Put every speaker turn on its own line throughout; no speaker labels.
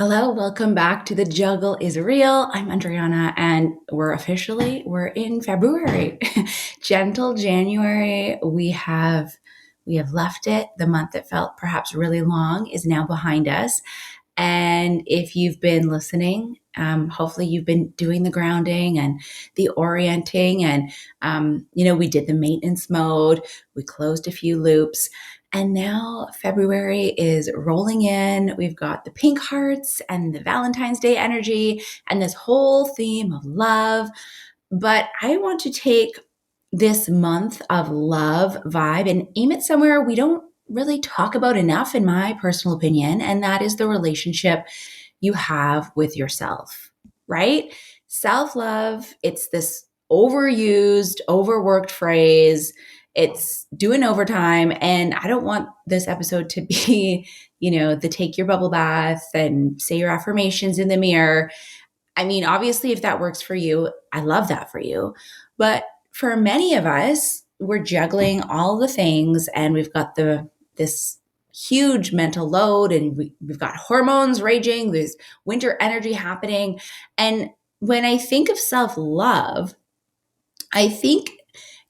Hello, welcome back to The Juggle is Real. I'm Andryanna and we're in February. Gentle January. We have left it. The month that felt perhaps really long is now behind us. And if you've been listening, hopefully you've been doing the grounding and the orienting. And, we did the maintenance mode. We closed a few loops. And now February is rolling in. We've got the pink hearts and the Valentine's Day energy and this whole theme of love. But I want to take this month of love vibe and aim it somewhere we don't really talk about enough, in my personal opinion, and that is the relationship you have with yourself, right? Self love, it's this overused, overworked phrase. It's doing overtime. And I don't want this episode to be, the take your bubble bath and say your affirmations in the mirror. I mean, obviously, if that works for you, I love that for you. But for many of us, we're juggling all the things and we've got this huge mental load and we've got hormones raging, there's winter energy happening. And when I think of self-love, I think,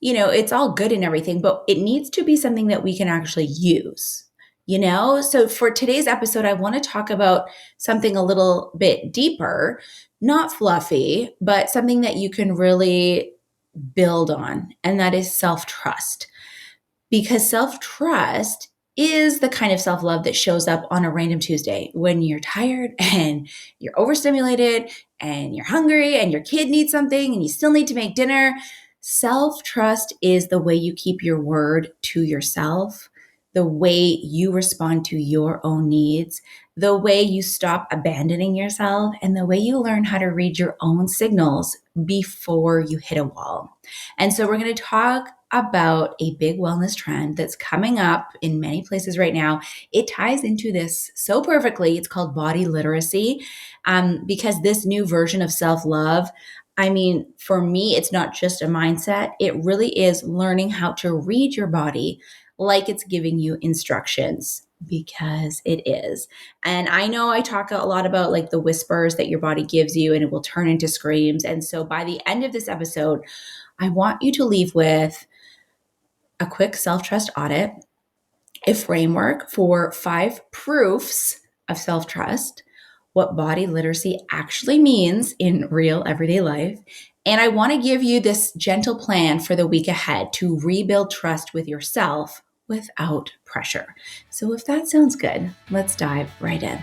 it's all good and everything, but it needs to be something that we can actually use. So for today's episode, I want to talk about something a little bit deeper, not fluffy, but something that you can really build on, and that is self-trust. Because self-trust is the kind of self-love that shows up on a random Tuesday when you're tired and you're overstimulated and you're hungry and your kid needs something and you still need to make dinner. Self-trust is the way you keep your word to yourself, the way you respond to your own needs, the way you stop abandoning yourself, and the way you learn how to read your own signals before you hit a wall. And so we're going to talk about a big wellness trend that's coming up in many places right now. It ties into this so perfectly. It's called body literacy, because this new version of self-love, I mean, for me, it's not just a mindset. It really is learning how to read your body like it's giving you instructions, because it is. And I know I talk a lot about like the whispers that your body gives you and it will turn into screams. And so by the end of this episode, I want you to leave with a quick self-trust audit, a framework for 5 proofs of self-trust, what body literacy actually means in real everyday life. And I want to give you this gentle plan for the week ahead to rebuild trust with yourself without pressure. So if that sounds good, let's dive right in.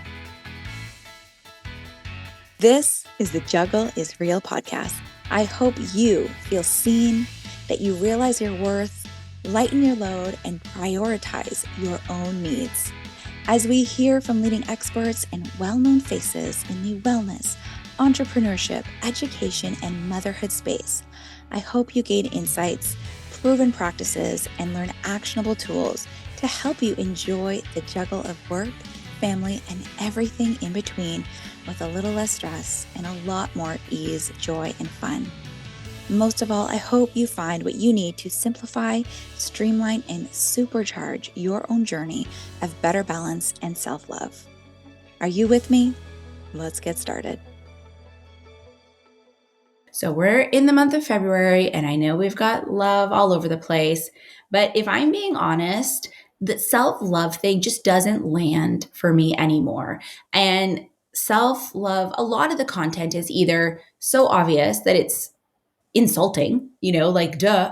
This is the Juggle is Real podcast. I hope you feel seen, that you realize your worth, lighten your load, and prioritize your own needs. As we hear from leading experts and well-known faces in the wellness, entrepreneurship, education, and motherhood space, I hope you gain insights, proven practices, and learn actionable tools to help you enjoy the juggle of work, family, and everything in between with a little less stress and a lot more ease, joy, and fun. Most of all, I hope you find what you need to simplify, streamline, and supercharge your own journey of better balance and self-love. Are you with me? Let's get started.
So we're in the month of February, and I know we've got love all over the place, but if I'm being honest, the self-love thing just doesn't land for me anymore. And self-love, a lot of the content is either so obvious that it's insulting, like, duh,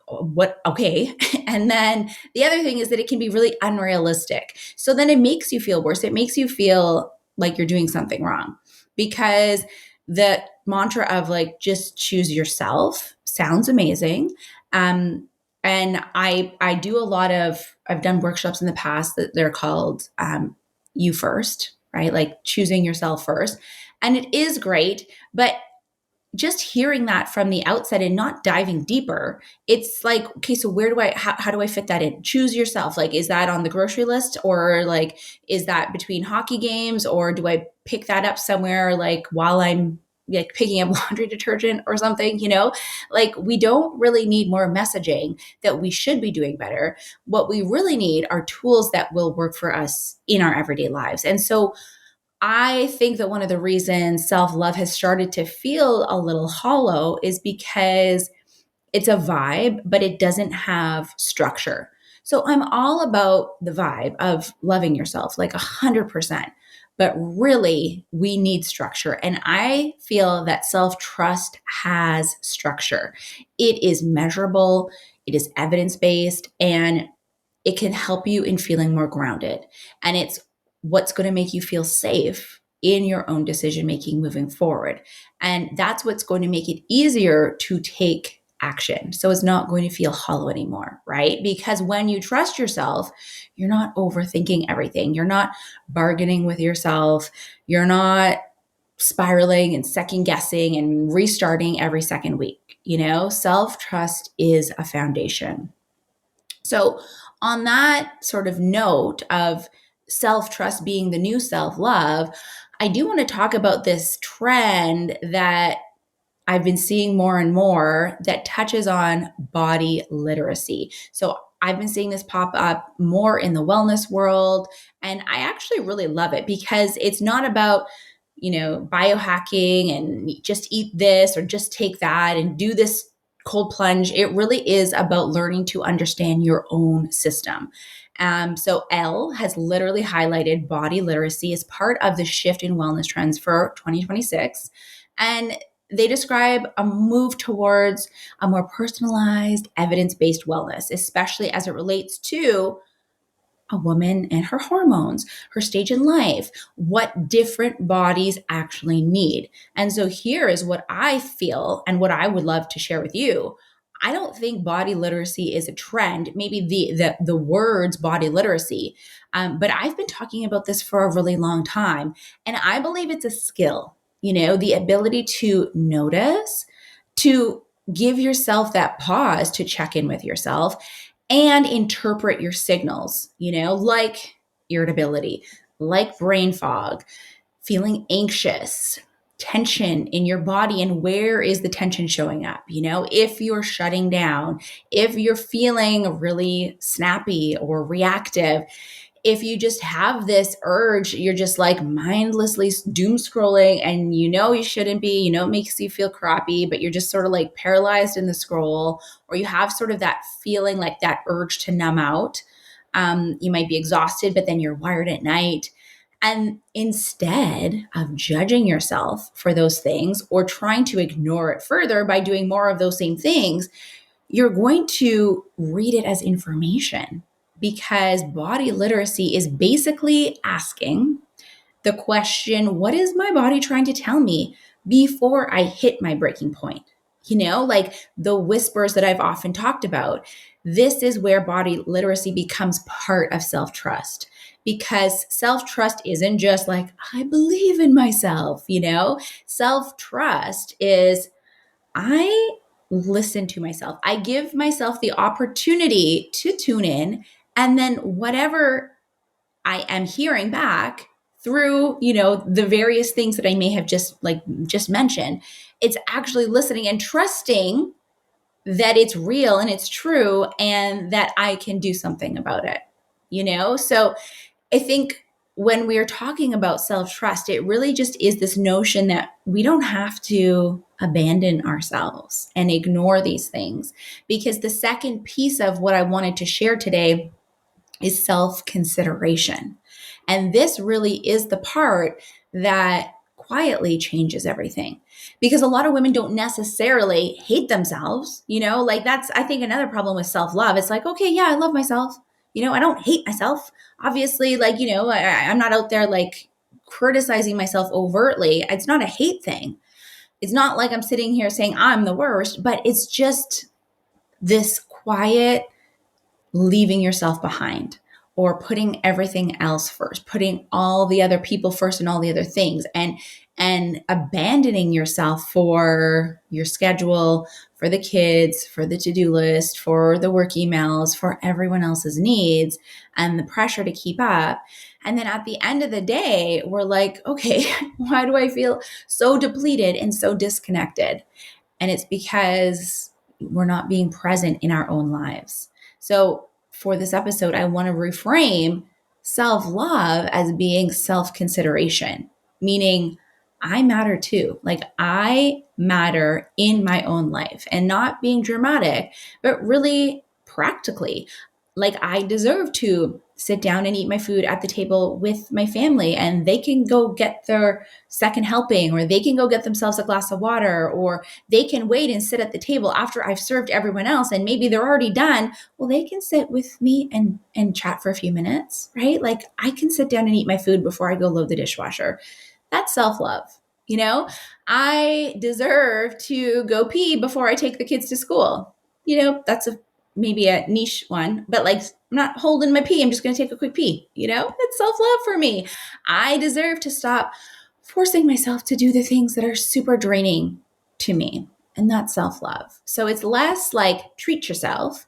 what, okay. And then the other thing is that it can be really unrealistic. So then it makes you feel worse. It makes you feel like you're doing something wrong, because the mantra of like, just choose yourself sounds amazing. And I do I've done workshops in the past that they're called You First, right? Like choosing yourself first. And it is great, but just hearing that from the outset and not diving deeper, it's like, okay, so how do I fit that in? Choose yourself. Like, is that on the grocery list, or like, is that between hockey games, or do I pick that up somewhere like while I'm like picking up laundry detergent or something, like we don't really need more messaging that we should be doing better. What we really need are tools that will work for us in our everyday lives. And so I think that one of the reasons self-love has started to feel a little hollow is because it's a vibe, but it doesn't have structure. So I'm all about the vibe of loving yourself, like 100%. But really, we need structure. And I feel that self trust has structure. It is measurable, it is evidence based, and it can help you in feeling more grounded. And it's what's going to make you feel safe in your own decision making moving forward. And that's what's going to make it easier to take action. So it's not going to feel hollow anymore, right? Because when you trust yourself, you're not overthinking everything. You're not bargaining with yourself. You're not spiraling and second guessing and restarting every second week. Self trust is a foundation. So, on that sort of note of self trust being the new self love, I do want to talk about this trend that I've been seeing more and more that touches on body literacy. So, I've been seeing this pop up more in the wellness world, and I actually really love it because it's not about biohacking and just eat this or just take that and do this cold plunge. It really is about learning to understand your own system. So Elle has literally highlighted body literacy as part of the shift in wellness trends for 2026. And they describe a move towards a more personalized, evidence based wellness, especially as it relates to a woman and her hormones, her stage in life, what different bodies actually need. And so here is what I feel and what I would love to share with you. I don't think body literacy is a trend, maybe the words body literacy, but I've been talking about this for a really long time. And I believe it's a skill, the ability to notice, to give yourself that pause to check in with yourself and interpret your signals, like irritability, like brain fog, feeling anxious, tension in your body, and where is the tension showing up? If you're shutting down, if you're feeling really snappy or reactive, if you just have this urge, you're just like mindlessly doom scrolling and you shouldn't be, it makes you feel crappy, but you're just sort of like paralyzed in the scroll, or you have sort of that feeling like that urge to numb out. You might be exhausted, but then you're wired at night. And instead of judging yourself for those things or trying to ignore it further by doing more of those same things, you're going to read it as information, because body literacy is basically asking the question, what is my body trying to tell me before I hit my breaking point? Like the whispers that I've often talked about. This is where body literacy becomes part of self trust, because self trust isn't just like, I believe in myself. Self trust is, I listen to myself. I give myself the opportunity to tune in, and then whatever I am hearing back through, the various things that I may have just mentioned, it's actually listening and trusting that it's real and it's true and that I can do something about it. So I think when we're talking about self trust, it really just is this notion that we don't have to abandon ourselves and ignore these things. Because the second piece of what I wanted to share today is self consideration. And this really is the part that quietly changes everything, because a lot of women don't necessarily hate themselves. Like that's, I think, another problem with self love. It's like, okay, yeah, I love myself. I don't hate myself. Obviously, like, I'm not out there like criticizing myself overtly. It's not a hate thing. It's not like I'm sitting here saying I'm the worst, but it's just this quiet leaving yourself behind, or putting everything else first, putting all the other people first and all the other things, and abandoning yourself for your schedule, for the kids, for the to-do list, for the work emails, for everyone else's needs and the pressure to keep up. And then at the end of the day, we're like, okay, why do I feel so depleted and so disconnected? And it's because we're not being present in our own lives. So, for this episode, I want to reframe self-love as being self-consideration, meaning I matter too. Like I matter in my own life, and not being dramatic, but really practically. Like I deserve to sit down and eat my food at the table with my family, and they can go get their second helping, or they can go get themselves a glass of water, or they can wait and sit at the table after I've served everyone else and maybe they're already done. Well, they can sit with me and chat for a few minutes, right? Like I can sit down and eat my food before I go load the dishwasher. That's self-love. You know, I deserve to go pee before I take the kids to school. That's maybe a niche one, but like I'm not holding my pee. I'm just going to take a quick pee. That's self-love for me. I deserve to stop forcing myself to do the things that are super draining to me. And that's self-love. So it's less like treat yourself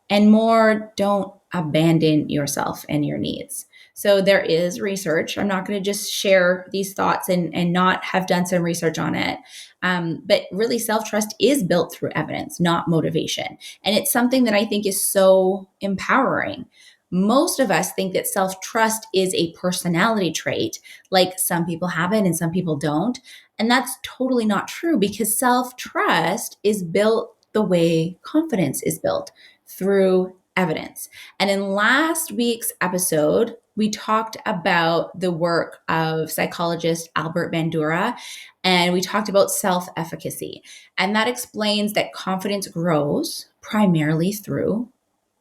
and more don't abandon yourself and your needs. So there is research. I'm not going to just share these thoughts and not have done some research on it. But really, self trust is built through evidence, not motivation. And it's something that I think is so empowering. Most of us think that self trust is a personality trait, like some people have it and some people don't. And that's totally not true, because self trust is built the way confidence is built, through evidence. And in last week's episode, we talked about the work of psychologist Albert Bandura, and we talked about self-efficacy. And that explains that confidence grows primarily through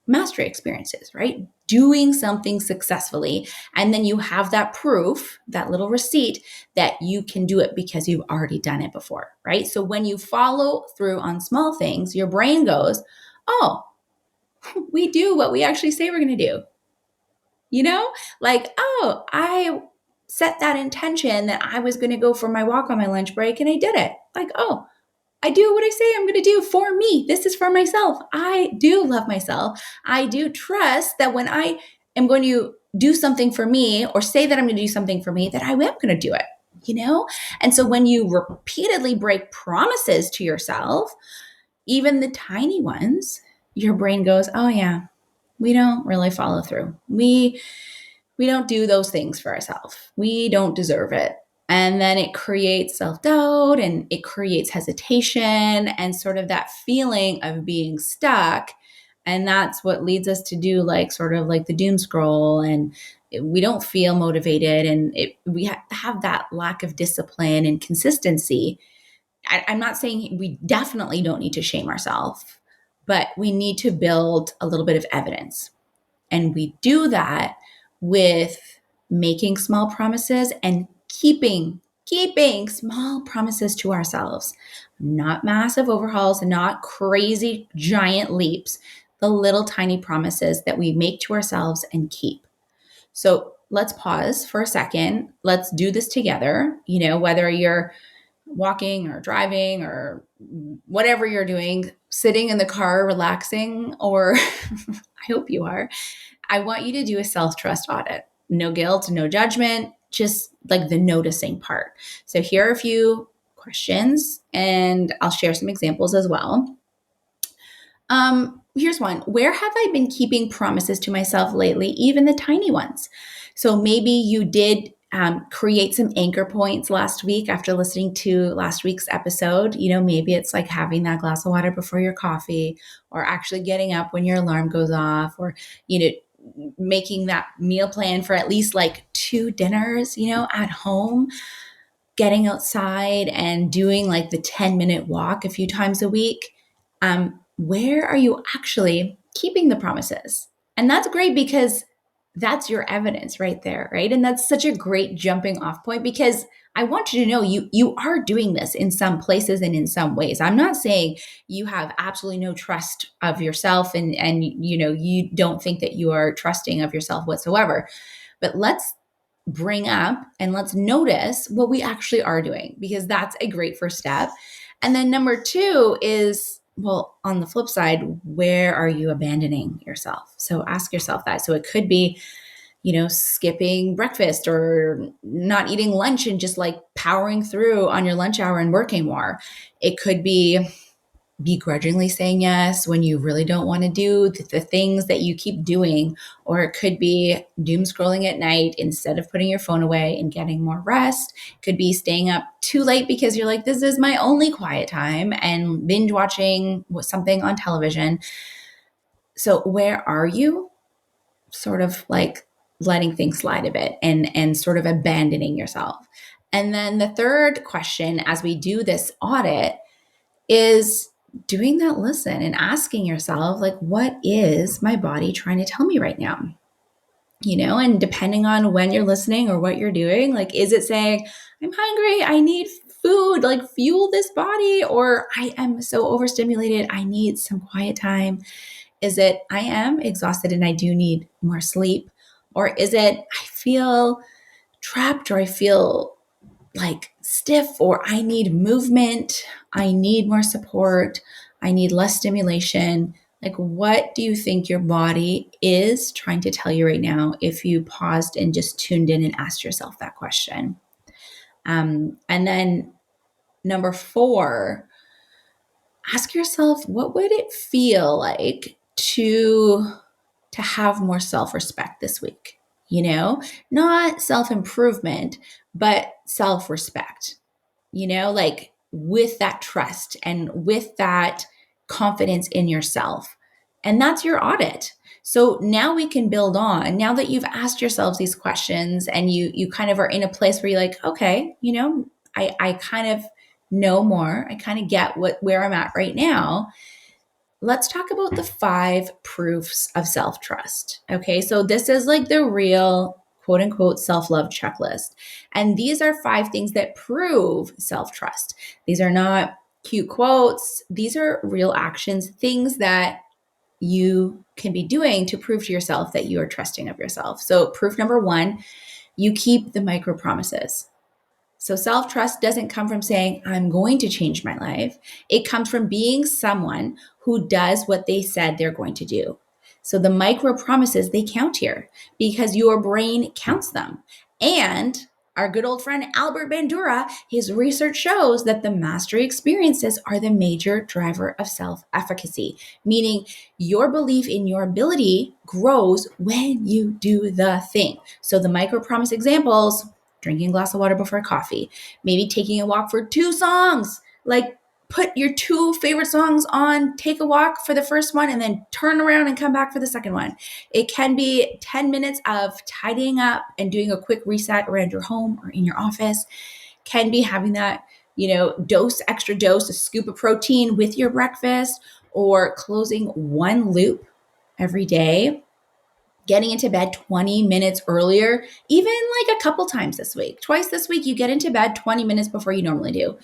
mastery experiences, right? Doing something successfully. And then you have that proof, that little receipt that you can do it because you've already done it before, right? So when you follow through on small things, your brain goes, oh, we do what we actually say we're going to do. Like, oh, I set that intention that I was going to go for my walk on my lunch break and I did it. Like, oh, I do what I say I'm going to do for me. This is for myself. I do love myself. I do trust that when I am going to do something for me, or say that I'm going to do something for me, that I am going to do it. And so when you repeatedly break promises to yourself, even the tiny ones, your brain goes, oh yeah, we don't really follow through. We don't do those things for ourselves. We don't deserve it. And then it creates self-doubt, and it creates hesitation and sort of that feeling of being stuck. And that's what leads us to do like sort of like the doom scroll, and we don't feel motivated, and we have that lack of discipline and consistency. I'm not saying we definitely don't need to shame ourselves, but we need to build a little bit of evidence. And we do that with making small promises and keeping small promises to ourselves. Not massive overhauls, not crazy giant leaps, the little tiny promises that we make to ourselves and keep. So let's pause for a second. Let's do this together. Whether you're walking or driving or whatever you're doing, sitting in the car, relaxing, or I hope you are. I want you to do a self-trust audit. No guilt, no judgment, just like the noticing part. So here are a few questions, and I'll share some examples as well. Here's one. Where have I been keeping promises to myself lately, even the tiny ones? So maybe you did create some anchor points last week after listening to last week's episode. Maybe it's like having that glass of water before your coffee, or actually getting up when your alarm goes off, or, making that meal plan for at least like 2 dinners, at home, getting outside and doing like the 10-minute walk a few times a week. Where are you actually keeping the promises? And that's great, because that's your evidence right there, right? And that's such a great jumping off point, because I want you to know you are doing this in some places and in some ways. I'm not saying you have absolutely no trust of yourself, and you don't think that you are trusting of yourself whatsoever. But let's bring up and let's notice what we actually are doing, because that's a great first step. And then number 2 is, well, on the flip side, where are you abandoning yourself? So ask yourself that. So it could be, skipping breakfast, or not eating lunch and just like powering through on your lunch hour and working more. It could be begrudgingly saying yes when you really don't want to do the things that you keep doing. Or it could be doom scrolling at night instead of putting your phone away and getting more rest. It could be staying up too late because you're like, this is my only quiet time, and binge watching something on television. So where are you? Sort of like letting things slide a bit and sort of abandoning yourself. And then the third question as we do this audit is doing that listen and asking yourself, like, what is my body trying to tell me right now? And depending on when you're listening or what you're doing, like, is it saying, I'm hungry, I need food, like fuel this body, or I am so overstimulated, I need some quiet time? Is it, I am exhausted and I do need more sleep? Or is it, I feel trapped, or I feel like stiff, or I need movement, I need more support, I need less stimulation? Like, what do you think your body is trying to tell you right now if you paused and just tuned in and asked yourself that question? And then number 4, ask yourself, what would it feel like to have more self-respect this week? Not self-improvement, but self-respect. Like with that trust and with that confidence in yourself. And that's your audit. So now we can build on. Now that you've asked yourselves these questions and you kind of are in a place where you're like, okay, I kind of know more. I kind of get where I'm at right now. Let's talk about the 5 proofs of self-trust. Okay, so this is like the real quote unquote self-love checklist. And these are 5 things that prove self-trust. These are not cute quotes, these are real actions, things that you can be doing to prove to yourself that you are trusting of yourself. So, proof number 1, you keep the micro promises. So self trust doesn't come from saying, I'm going to change my life. It comes from being someone who does what they said they're going to do. So the micro promises, they count here because your brain counts them. And our good old friend Albert Bandura, his research shows that the mastery experiences are the major driver of self efficacy, meaning your belief in your ability grows when you do the thing. So the micro promise examples: drinking a glass of water before coffee, maybe taking a walk for 2 songs. Like, put your 2 favorite songs on, take a walk for the first one, and then turn around and come back for the second one. It can be 10 minutes of tidying up and doing a quick reset around your home or in your office. Can be having that, extra dose, a scoop of protein with your breakfast, or closing one loop every day, getting into bed 20 minutes earlier, even like a couple times this week. Twice this week, you get into bed 20 minutes before you normally do.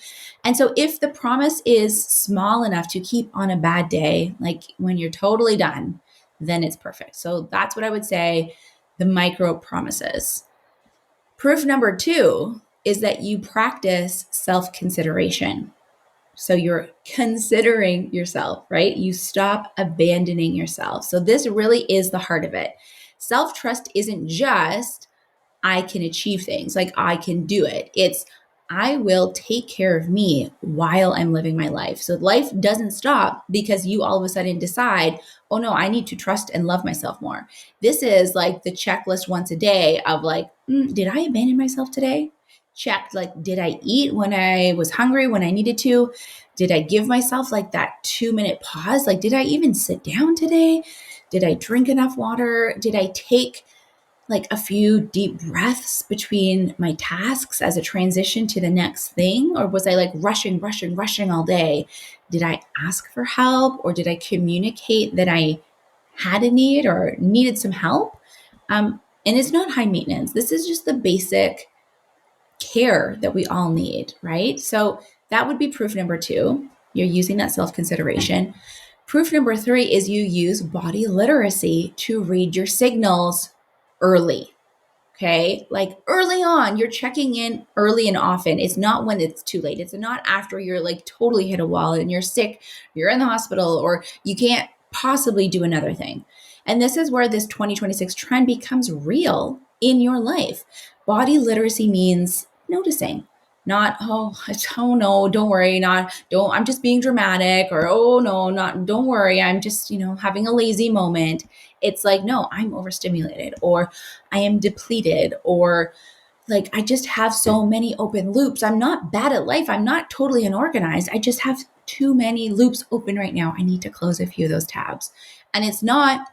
And so if the promise is small enough to keep on a bad day, like when you're totally done, then it's perfect. So that's what I would say, the micro promises. Proof number 2 is that you practice self-consideration. So you're considering yourself, right? You stop abandoning yourself. So this really is the heart of it. Self-trust isn't just, I can achieve things, like I can do it. It's, I will take care of me while I'm living my life. So life doesn't stop because you all of a sudden decide, oh no, I need to trust and love myself more. This is like the checklist once a day of like, did I abandon myself today? Checked. Like, did I eat when I was hungry, when I needed to? Did I give myself like that 2-minute pause? Like, did I even sit down today? Did I drink enough water? Did I take like a few deep breaths between my tasks as a transition to the next thing? Or was I like rushing all day? Did I ask for help, or did I communicate that I had a need or needed some help? And it's not high maintenance. This is just the basic care that we all need, right? So that would be proof number 2. You're using that self-consideration. Proof number 3 is you use body literacy to read your signals early. Okay. Like early on, you're checking in early and often. It's not when it's too late. It's not after you're like totally hit a wall and you're sick, you're in the hospital, or you can't possibly do another thing. And this is where this 2026 trend becomes real in your life. Body literacy means noticing. Not, oh no, don't worry, I'm just being dramatic, or oh no, not, don't worry, I'm just, having a lazy moment. It's like, no, I'm overstimulated, or I am depleted, or like I just have so many open loops. I'm not bad at life. I'm not totally unorganized. I just have too many loops open right now. I need to close a few of those tabs. And it's not,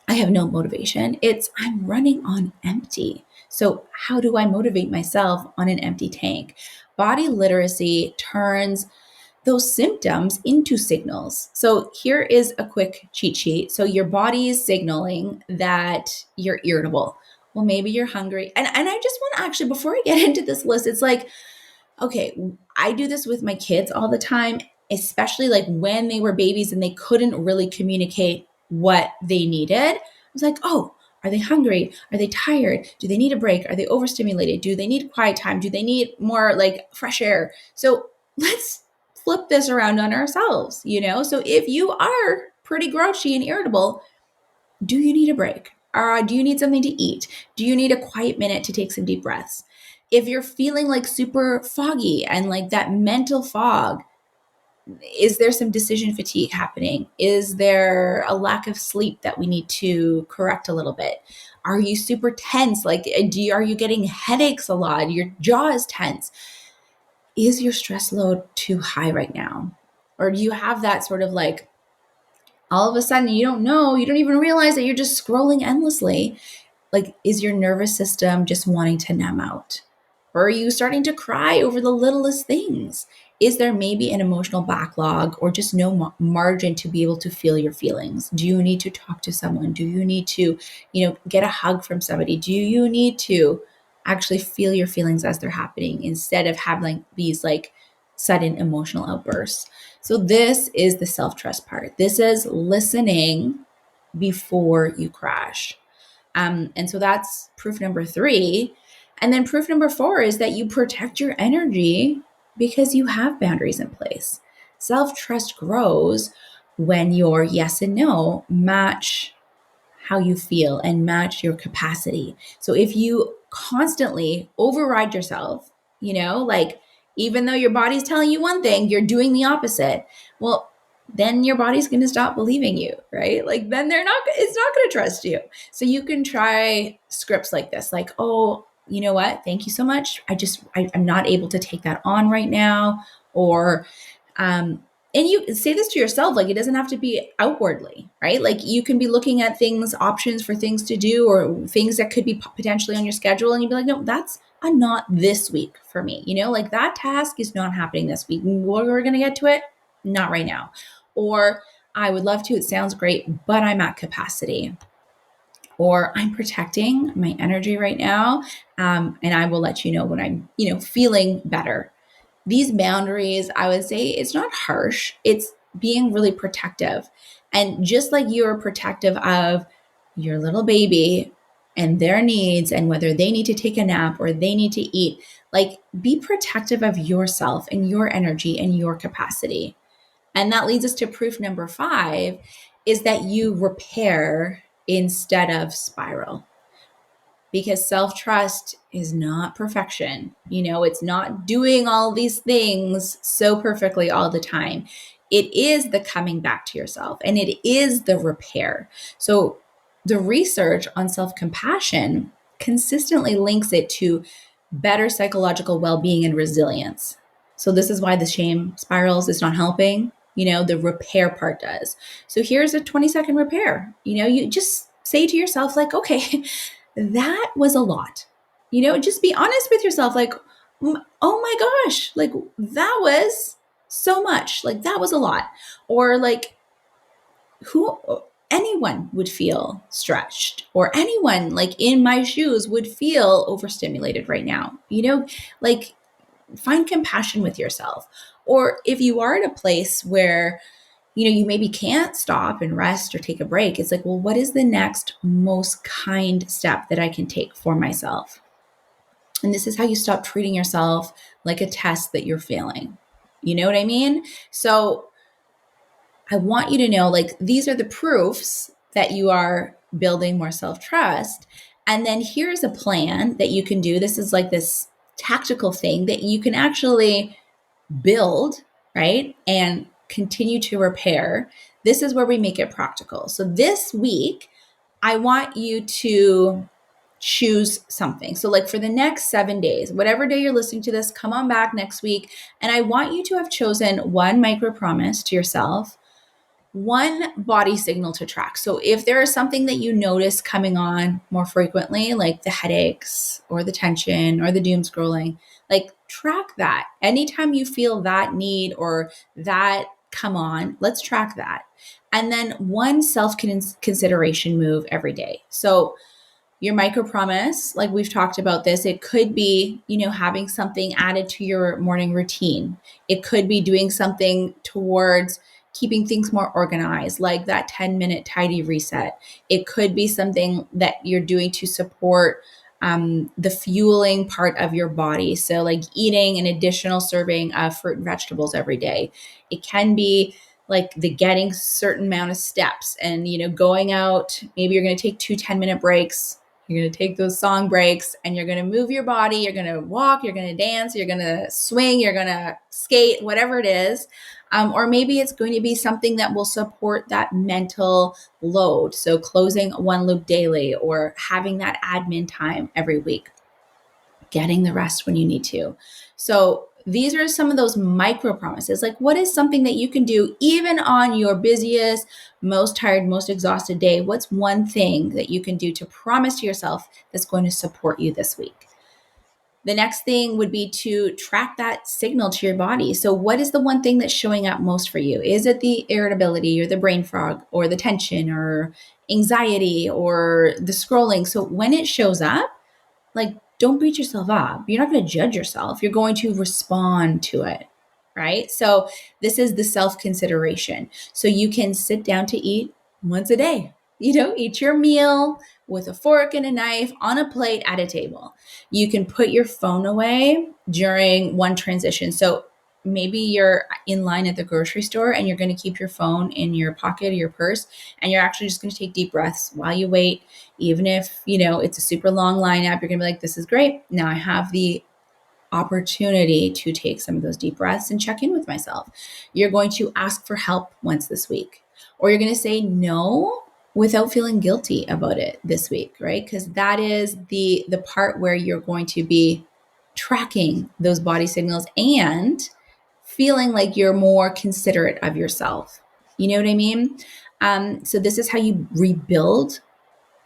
I have no motivation. It's I'm running on empty. So, how do I motivate myself on an empty tank? Body literacy turns those symptoms into signals. So, here is a quick cheat sheet. So, your body is signaling that you're irritable. Well, maybe you're hungry. And I just want to actually, before I get into this list, it's like, okay, I do this with my kids all the time, especially like when they were babies and they couldn't really communicate what they needed. I was like, oh, are they hungry? Are they tired? Do they need a break? Are they overstimulated? Do they need quiet time? Do they need more like fresh air? So let's flip this around on ourselves, So if you are pretty grouchy and irritable, do you need a break? Do you need something to eat? Do you need a quiet minute to take some deep breaths? If you're feeling like super foggy and like that mental fog, is there some decision fatigue happening? Is there a lack of sleep that we need to correct a little bit? Are you super tense? Like, are you getting headaches a lot? Your jaw is tense. Is your stress load too high right now? Or do you have that sort of like, all of a sudden you don't even realize that you're just scrolling endlessly? Like, is your nervous system just wanting to numb out? Or are you starting to cry over the littlest things? Is there maybe an emotional backlog or just no margin to be able to feel your feelings? Do you need to talk to someone? Do you need to, get a hug from somebody? Do you need to actually feel your feelings as they're happening instead of having these like sudden emotional outbursts? So this is the self-trust part. This is listening before you crash. And so that's proof number 3. And then proof number 4 is that you protect your energy because you have boundaries in place. Self trust grows when your yes and no match how you feel and match your capacity. So if you constantly override yourself, like even though your body's telling you one thing, you're doing the opposite. Well, then your body's going to stop believing you, right? Like then it's not going to trust you. So you can try scripts like this, like, oh, you know what? Thank you so much. I'm not able to take that on right now. Or, and you say this to yourself, like it doesn't have to be outwardly, right? Like you can be looking at things, options for things to do, or things that could be potentially on your schedule. And you'd be like, no, that's a not this week for me. Like that task is not happening this week. We're going to get to it. Not right now. Or I would love to, it sounds great, but I'm at capacity. Or I'm protecting my energy right now. And I will let you know when I'm, feeling better. These boundaries, I would say it's not harsh, it's being really protective. And just like you're protective of your little baby and their needs and whether they need to take a nap or they need to eat, like be protective of yourself and your energy and your capacity. And that leads us to proof number 5 is that you repair instead of spiral, because self-trust is not perfection. It's not doing all these things so perfectly all the time. It is the coming back to yourself and it is the repair. So the research on self-compassion consistently links it to better psychological well-being and resilience. So this is why the shame spirals is not helping. The repair part does. So here's a 20-second repair. You just say to yourself, like, okay, that was a lot. Just be honest with yourself, like, oh my gosh, like that was so much, like that was a lot. Or like who anyone would feel stretched, or anyone like in my shoes would feel overstimulated right now. Like find compassion with yourself. Or if you are at a place where you maybe can't stop and rest or take a break, it's like, well, what is the next most kind step that I can take for myself? And this is how you stop treating yourself like a test that you're failing. You know what I mean? So I want you to know, like, these are the proofs that you are building more self-trust. And then here's a plan that you can do. This is like this tactical thing that you can actually build, right? And continue to repair. This is where we make it practical. So this week, I want you to choose something. So, like for the next 7 days, whatever day you're listening to this, come on back next week. And I want you to have chosen one micro promise to yourself, one body signal to track. So if there is something that you notice coming on more frequently, like the headaches or the tension or the doom scrolling, like track that. Anytime you feel that need or that come on, let's track that. And then one self consideration move every day. So your micro promise, like we've talked about this, it could be, having something added to your morning routine. It could be doing something towards keeping things more organized, like that 10-minute tidy reset. It could be something that you're doing to support the fueling part of your body. So, like eating an additional serving of fruit and vegetables every day. It can be like the getting certain amount of steps and, going out. Maybe you're going to take 2 10-minute breaks. You're going to take those song breaks and you're going to move your body. You're going to walk, you're going to dance, you're going to swing, you're going to skate, whatever it is. Or maybe it's going to be something that will support that mental load. So closing one loop daily or having that admin time every week, getting the rest when you need to. So these are some of those micro promises. Like, what is something that you can do even on your busiest, most tired, most exhausted day? What's one thing that you can do to promise to yourself that's going to support you this week? The next thing would be to track that signal to your body. So, what is the one thing that's showing up most for you? Is it the irritability or the brain fog or the tension or anxiety or the scrolling? So, when it shows up, like, don't beat yourself up. You're not going to judge yourself. You're going to respond to it, right? So this is the self-consideration. So you can sit down to eat once a day. Eat your meal with a fork and a knife on a plate at a table. You can put your phone away during one transition. So maybe you're in line at the grocery store and you're going to keep your phone in your pocket or your purse, and you're actually just going to take deep breaths while you wait. Even if, it's a super long lineup, you're going to be like, this is great. Now I have the opportunity to take some of those deep breaths and check in with myself. You're going to ask for help once this week, or you're going to say no without feeling guilty about it this week, right? Because that is the part where you're going to be tracking those body signals and feeling like you're more considerate of yourself. You know what I mean? So this is how you rebuild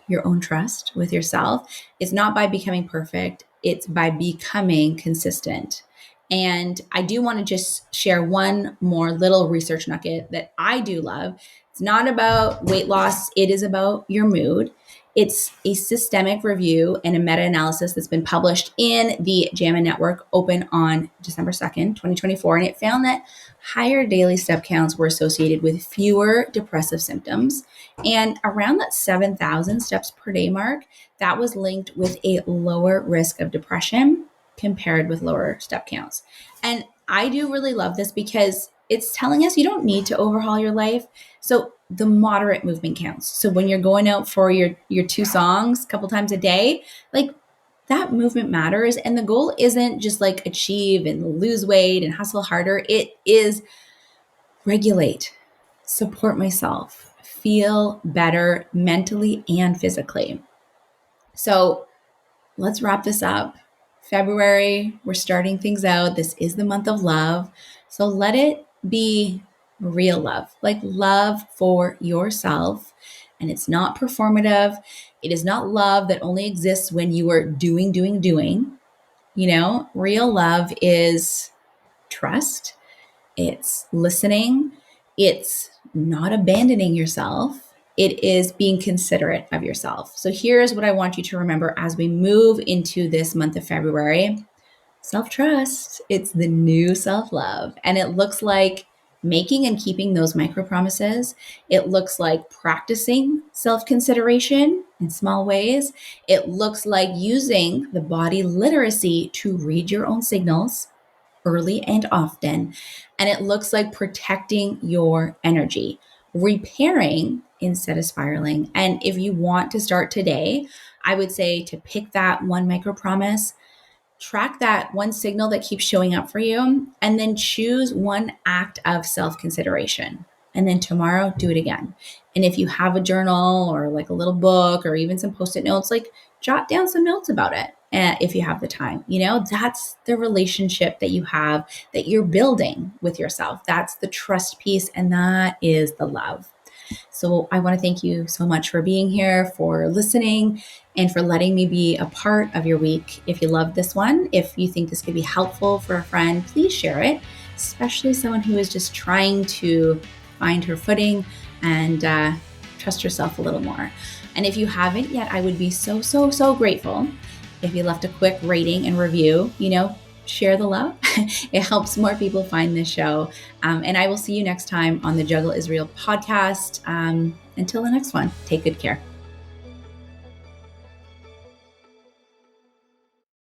your own trust with yourself. It's not by becoming perfect, it's by becoming consistent. And I do want to just share one more little research nugget that I do love. It's not about weight loss, it is about your mood. It's a systemic review and a meta analysis that's been published in the JAMA Network, open on December 2nd, 2024. And it found that higher daily step counts were associated with fewer depressive symptoms. And around that 7,000 steps per day mark, that was linked with a lower risk of depression compared with lower step counts. And I do really love this because it's telling us you don't need to overhaul your life. So the moderate movement counts. So when you're going out for your 2 songs a couple times a day, like that movement matters. And the goal isn't just like achieve and lose weight and hustle harder. It is regulate, support myself, feel better mentally and physically. So let's wrap this up. February, we're starting things out. This is the month of love. So let it be real love, like love for yourself. And it's not performative. It is not love that only exists when you are doing. Real love is trust, it's listening, it's not abandoning yourself. It is being considerate of yourself. So here's what I want you to remember as we move into this month of February. Self-trust, it's the new self-love. And it looks like making and keeping those micro promises. It looks like practicing self-consideration in small ways. It looks like using the body literacy to read your own signals early and often. And it looks like protecting your energy, repairing instead of spiraling. And if you want to start today, I would say to pick that one micro promise, track that one signal that keeps showing up for you, and then choose one act of self-consideration. And then tomorrow, do it again. And if you have a journal or like a little book or even some post-it notes, like jot down some notes about it if you have the time. That's the relationship that you have, that you're building with yourself. That's the trust piece, and that is the love. So I want to thank you so much for being here, for listening, and for letting me be a part of your week. If you love this one, if you think this could be helpful for a friend, please share it, especially someone who is just trying to find her footing and trust yourself a little more. And if you haven't yet, I would be so, so, so grateful if you left a quick rating and review. Share the love. It helps more people find this show. And I will see you next time on the Juggle is Real podcast. Until the next one, take good care.